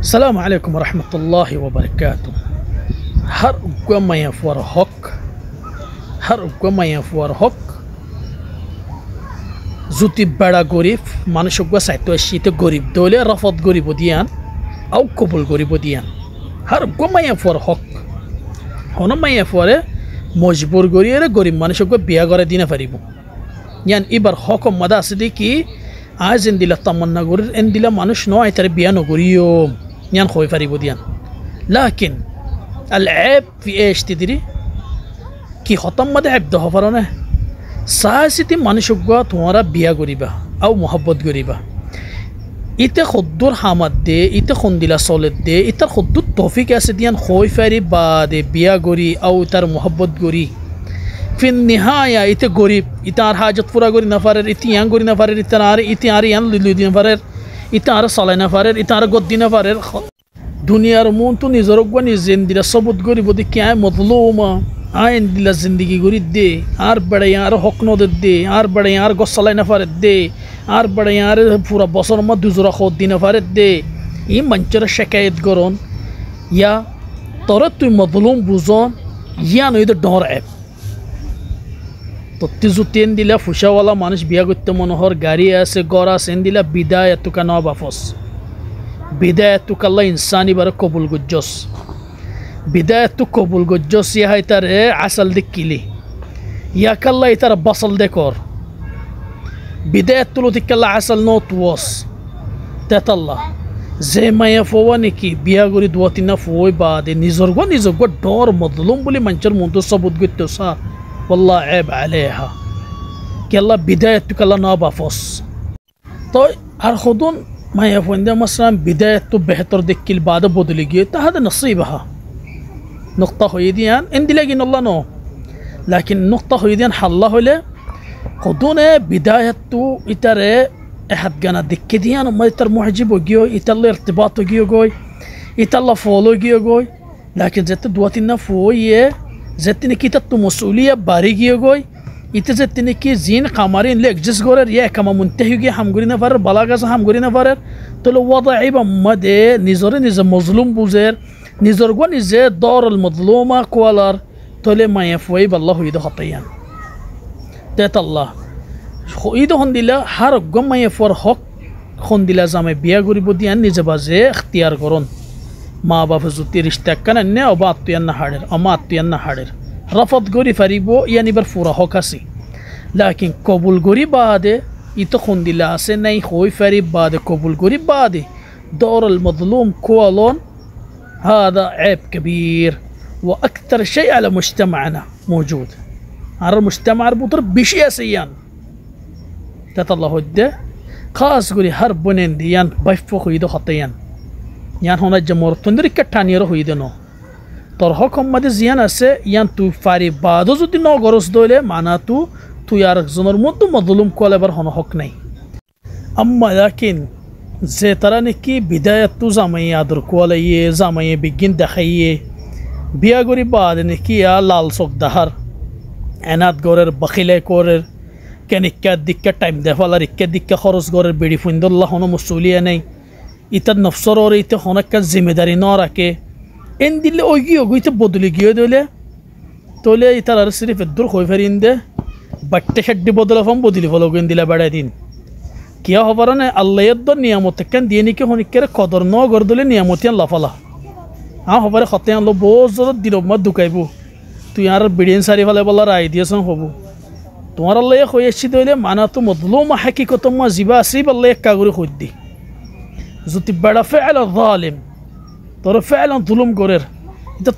السلام عليكم ورحمة الله وبركاته. هر قوما يفور حق هر قوما يفور حق زوتي بڑا غريب মানুষ গো সাইতো শীতে গরিব দলে রফত গরিব দিয়ান আও কবুল গরিব দিয়ান হর قوما يفور حق হনো মাইয়া ফরে মজবুর গরিয়ে গরিব মানুষ গো বিয়া করে দিনা পারিব ইয়ান ইবার হক মাদা আছে দেখি আজ এন্দিলা তামান্না গরির এন্দিলা মানুষ নয় তার বিয়া নগরিও يان خوي فريبو ديان لكن العيب في ايش تدري كي ختم مده عبده فرونه ساسيتي مانشوغا تمہارا بيا غريبا او محبت غريبا ايت خدور حمد دي ايت خنديلا سولد دي ايت خدود توفيق اسديان خوي فريب بعد بيا غري او تر محبت غري في النهايه ايت غريب ايتار حاجت پورا غري نفرر ايتيان غري نفرر ايتار ايتيار يان لودي نفرر ইতার সালাইনা পারের ইতার গদ্দিনা পারের দুনিয়ার মন তো নিজর গনি জিন্দিরা সবুত গরিব দি কে মজলুমা আইন দিলা জিন্দেগি গরি দে আর বড় यार হক ন দে আর বড় यार গো সালাইনা পারের দে আর বড় यार পুরা বছর ম দুজরা খদ দিনা পারের দে ই মঞ্চর শিকায়ত করন ইয়া তোর তুই মজলুম বুঝন ইয়া নই দে ডর এপ তো তিজুতেন দিলা ফুসাওয়ালা মানুষ বিয়া করতে মনোহর গাড়ি আছে গড় আছে দিলা বিদায়াতুকা নবাফস বিদায়াতুকা আল্লাহ ইনসানি বার কবুল গজ্জস বিদায়াতু কবুল গজ্জস ইয়া হাইতারে আসল দিকিলি ইয়া কাল্লা ইতার বাসল দেখর বিদায়াতুল দিকাল্লা আসল নত ওয়াস তাতাল্লাহ যে মায়া ফওয়ানি কি বিয়া গরি দুয়াতিনা ফওই বাদে নিজরগো ডর মজলুম বলি মঞ্চর মন্ত সবুত গত্তসা والله عيب عليها كلا بدايتك كلا نابافوس طيب هالخدون ما يفون ده مثلا بدايته بهتر ديك بعد بدلجي هذا نصيبها نقطة هيديان عندي لاقين الله نو لكن نقطة هيديان حله له خدون بدايته يترى أحد جنا ديك ديان وما يتر معجب وجيو يتلا ارتباط وجيو جوي يتلا فولو جيو جوي لكن زت دواتنا فويه زتني كي تتو مسؤولية باريجي يقوي يتزتني كي زين قمارين ليك جس غورر يا كما منتهي جي هم غورينا فرر بلاغاز هم غورينا فرر تلو وضعي بمده نزور مظلوم بوزير نزور غو نزه دور المظلومة كوالر تلو ما يفوي بالله يدو خطيان تات الله يدو هندلا هر غو ما يفور حق هندلا زامي بيا غوري بوديان نزبازه اختيار كورون ما باب زوتي رشتہ کنن او بات تو ين حاضر اما تو ين حاضر رفض غوري فريبو يعني برفورا هوكاسي لكن قبول غوري بعد يتخون دلاسه ني خوي فريب بعد قبول غوري بعد دور المظلوم كولون هذا عيب كبير واكثر شيء على مجتمعنا موجود على المجتمع ربطر بشيء سيان تطلع هده خاص غوري هربونين ديان بايفو يدو خطيان يان هنا جمهور تندري كتانيرو هيدنو ترهكم مد زيان اسه يان تو فاري بعدو زدي نو غرس دوله معناتو تو يارك زنر مد مظلوم كولبر هنا حق ني اما لكن زي تراني كي بدايه تو زمي يادر كوليه زمي بيجين دخيه بيا غوري بعد نكي يا لال سوق دهر انات غورر بخيله كورر كنيكا ديكا تايم دفالر اكا ديكا خرس غورر بيدي فند الله هنا مسؤوليه ني इतर नफ्सर और इतर होने का जिम्मेदारी ना रखे इन दिल्ली ओगी ओगी इतर बदली गियो दोले तोले इतर अर सिर्फ इधर खोई फरिंदे बट्टे शड्डी बदला फम बदली फलोगे इन दिला बड़ा दिन क्या हो परा ने अल्लाह यद्दो नियामत कन दिए के होने के कदर ना कर दोले नियामतियां लाफला हाँ हो परा खत्ते अल्लाह बहुत ज़्यादा दिलो मत दुकाइबू तू यार बिड़ियन सारी वाले वाला राय दिया सं होबू तुम्हारा अल्लाह ये खोई अच्छी दोले माना तो मज़लूम हकीकत में जिबा सिर्फ अल्लाह एक कागुरी खुद दी زوتي بڑا فعلا ظالم ترى فعلا ظلم غورر انت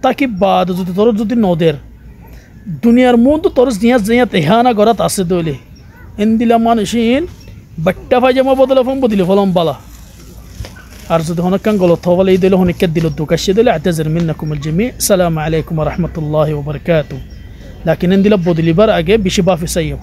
تاكي بعد زوتي ترى زوتي نودر دنيا موند ترى زيا تهانا غرات اسد دولي اندلا مانشين بٹا فاجما بدل فلم بالا ارزد هنا كان غلط هو لي دله هنا كدلو دوكاش دله اعتذر منكم الجميع السلام عليكم ورحمه الله وبركاته لكن اندلا بدلي بر اگه بشبا في سيو